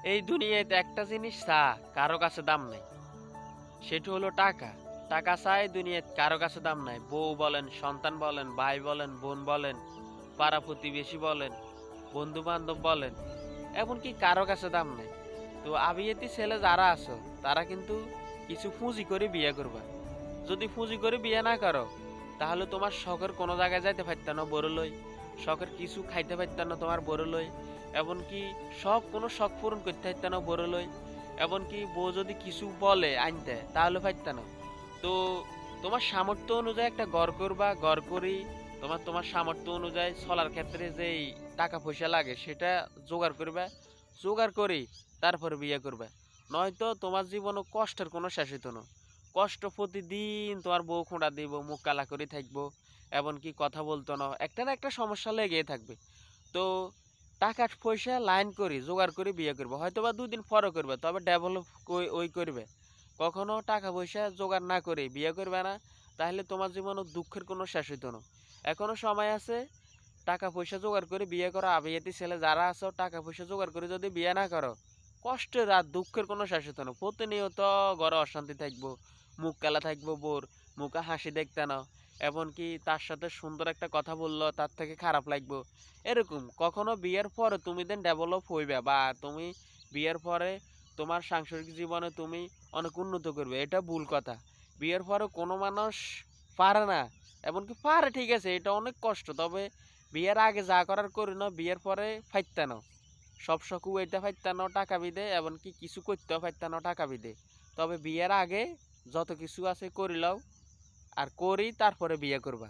এই দুনিয়াতে একটা জিনিস কারো কাছে দাম নাই, সেটা হলো টাকা। টাকা চাই দুনিয়াতে কারো কাছে দাম নাই। বউ বলেন, সন্তান বলেন, ভাই বলেন, বোন বলেন, পাড়া প্রতিবেশী বলেন, বন্ধু বান্ধব বলেন, এমনকি কারো কাছে দাম নাই। তো আবিয়েতি ছেলে যারা আছো তারা কিন্তু কিছু পুঁজি করে বিয়ে করবা। যদি পুঁজি করে বিয়ে না করো তাহলে তোমার শখের কোনো জায়গায় যাইতে পারত না বড় লই, শখের কিছু খাইতে পারত না তোমার বড় লই, এমনকি সব কোনো শখ পূরণ করতে পারত না বড় লই, এমনকি বউ যদি কিছু বলে আনতে তাহলে পারত না। তো তোমার সামর্থ্য অনুযায়ী একটা ঘর করবা, ঘর করি তোমার তোমার সামর্থ্য অনুযায়ী চলার ক্ষেত্রে যেই টাকা পয়সা লাগে সেটা জোগাড় করবে, জোগাড় করি তারপরে বিয়ে করবে। নয়তো তোমার জীবনে কষ্টের কোনো শেষ হতো না। কষ্ট প্রতিদিন তোমার বউ খোঁড়া দিব, মুখ কালা করে থাকবো, এমনকি কথা বলতো না, একটা না একটা সমস্যা লেগেই থাকবে। তো টাকা পয়সা লাইন করি জোগাড় করে বিয়ে করবে, হয়তো বা 2 দিন পরে করবে, তবে ডেভেলপ ওই করবে। কখনো টাকা পয়সা জোগাড় না করে বিয়ে করবে না, তাহলে তোমার জীবনে দুঃখের কোনো শেষ হইতো না। এখনো সময় আছে, টাকা পয়সা জোগাড় করে বিয়ে করো। আবিয়াতি ছেলে যারা আছো টাকা পয়সা জোগাড় করে যদি বিয়ে না করো, কষ্টের আর দুঃখের কোনো শেষ হতো না। প্রতিনিয়ত ঘরে অশান্তি থাকবো, মুখ কালা থাকবো, বোর মুখে হাসি দেখতে না, এমনকি তার সাথে সুন্দর একটা কথা বললো তার থেকে খারাপ লাগবো। এরকম কখনো বিয়ের পরে তুমি দেন ডেভেলপ হইবে, বা তুমি বিয়ের পরে তোমার সাংসারিক জীবনে তুমি অনেক উন্নত করবে, এটা ভুল কথা। বিয়ের পরে কোনো মানুষ পারে না, এমনকি পারে ঠিক আছে, এটা অনেক কষ্ট, তবে বিয়ের আগে যা করার করি না, বিয়ের পরে ফাইতে না। সব সকু এটা ফাইতে না টাকা বিদে, এমনকি কিছু করতেও ফাইতে না টাকা বিদে। তবে বিয়ের আগে যত কিছু আছে করিলাও, আর করি তারপরে বিয়ে করবা।